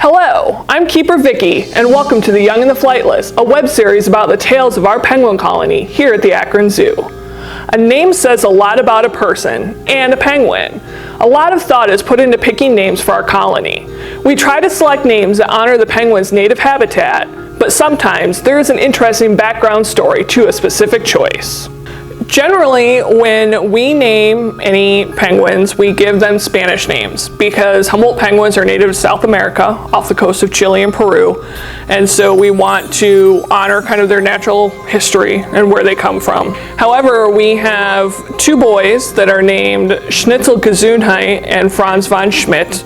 Hello, I'm Keeper Vicky, and welcome to The Young and the Flightless, a web series about the tales of our penguin colony here at the Akron Zoo. A name says a lot about a person and a penguin. A lot of thought is put into picking names for our colony. We try to select names that honor the penguin's native habitat, but sometimes there is an interesting background story to a specific choice. Generally, when we name any penguins, we give them Spanish names because Humboldt penguins are native to South America, off the coast of Chile and Peru, and so we want to honor kind of their natural history and where they come from. However, we have two boys that are named Schnitzel Gesundheit and Franz von Schmidt,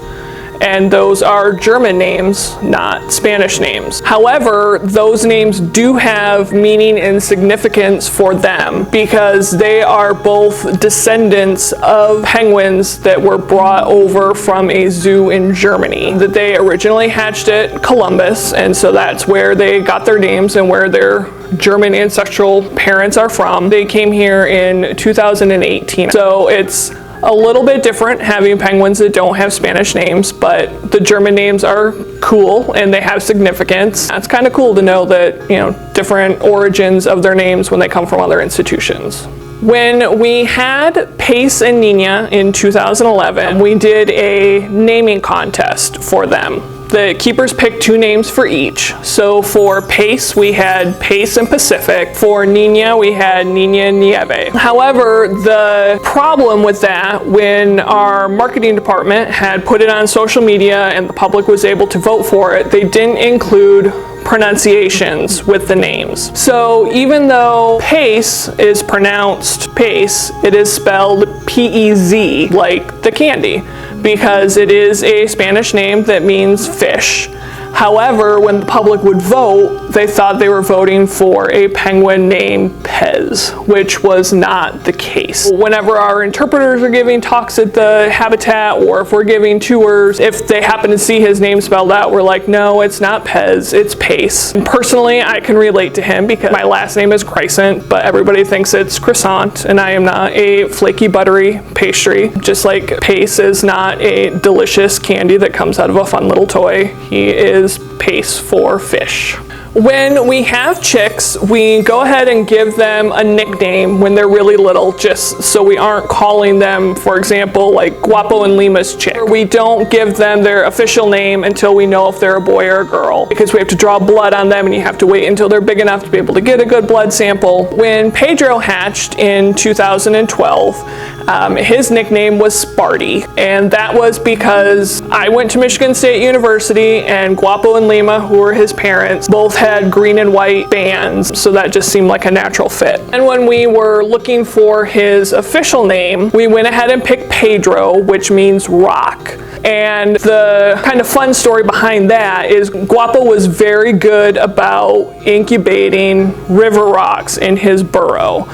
and those are German names, not Spanish names. However, those names do have meaning and significance for them because they are both descendants of penguins that were brought over from a zoo in Germany. That they originally hatched at Columbus, and so that's where they got their names and where their German ancestral parents are from. They came here in 2018. So it's a little bit different having penguins that don't have Spanish names, but the German names are cool and they have significance. It's kind of cool to know that, different origins of their names when they come from other institutions. When we had Pace and Nina in 2011, we did a naming contest for them. The keepers picked two names for each. So for Pace, we had Pace and Pacific. For Nina, we had Nina and Nieve. However, the problem with that, when our marketing department had put it on social media and the public was able to vote for it, they didn't include pronunciations with the names. So even though Pace is pronounced Pace, it is spelled P-E-Z, like the candy, because it is a Spanish name that means fish. However, when the public would vote, they thought they were voting for a penguin named Pez, which was not the case. Whenever our interpreters are giving talks at the habitat, or if we're giving tours, if they happen to see his name spelled out, we're like, no, it's not Pez, it's Pace. And personally, I can relate to him because my last name is Crescent, but everybody thinks it's croissant, and I am not a flaky, buttery pastry. Just like Pace is not a delicious candy that comes out of a fun little toy, he is Pace for fish. When we have chicks, we go ahead and give them a nickname when they're really little, just so we aren't calling them, for example, like Guapo and Lima's chick. We don't give them their official name until we know if they're a boy or a girl, because we have to draw blood on them and you have to wait until they're big enough to be able to get a good blood sample. When Pedro hatched in 2012, his nickname was Sparty, and that was because I went to Michigan State University and Guapo and Lima, who were his parents, both had green and white bands, so that just seemed like a natural fit. And when we were looking for his official name, we went ahead and picked Pedro, which means rock. And the kind of fun story behind that is Guapo was very good about incubating river rocks in his burrow.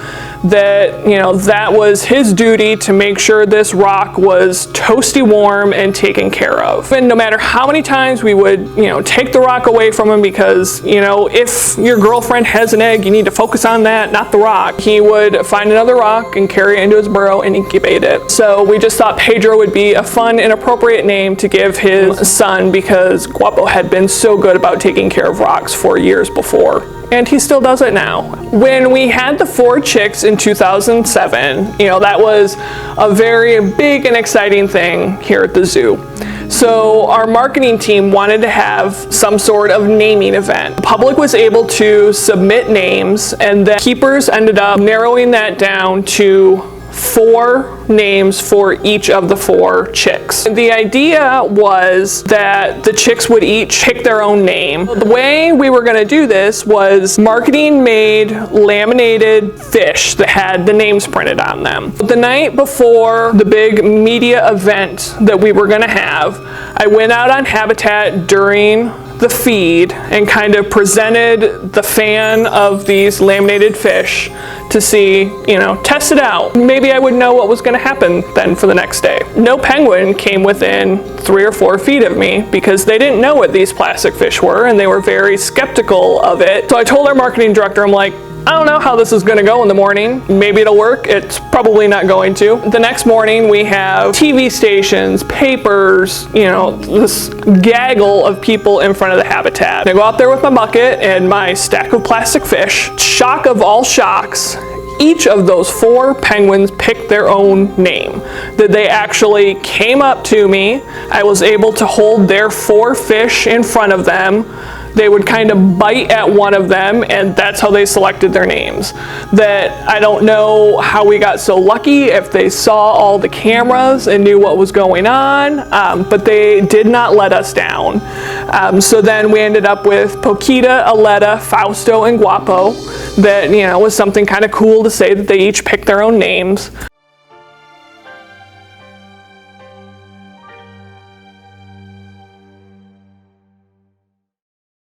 That was his duty to make sure this rock was toasty warm and taken care of. And no matter how many times we would, take the rock away from him because, if your girlfriend has an egg, you need to focus on that, not the rock. He would find another rock and carry it into his burrow and incubate it. So we just thought Pedro would be a fun and appropriate name to give his son because Guapo had been so good about taking care of rocks for years before. And he still does it now. When we had the 4 chicks in 2007, that was a very big and exciting thing here at the zoo. So our marketing team wanted to have some sort of naming event. The public was able to submit names, and the keepers ended up narrowing that down to 4 names for each of the 4 chicks. The idea was that the chicks would each pick their own name. The way we were going to do this was marketing made laminated fish that had the names printed on them. The night before the big media event that we were going to have, I went out on Habitat during the feed and kind of presented the fan of these laminated fish to see, test it out. Maybe I would know what was going to happen then for the next day. No penguin came within 3 or 4 feet of me because they didn't know what these plastic fish were and they were very skeptical of it. So I told our marketing director, I'm like, I don't know how this is going to go in the morning. Maybe it'll work. It's probably not going to. The next morning we have TV stations, papers, you know, this gaggle of people in front of the habitat. I go out there with my bucket and my stack of plastic fish. Shock of all shocks. Each of those 4 penguins picked their own name. That they actually came up to me. I was able to hold their 4 fish in front of them. They would kind of bite at one of them, and that's how they selected their names. That I don't know how we got so lucky, if they saw all the cameras and knew what was going on, but they did not let us down. So then we ended up with Poquita, Aletta, Fausto, and Guapo. That, you know, was something kind of cool to say that they each picked their own names.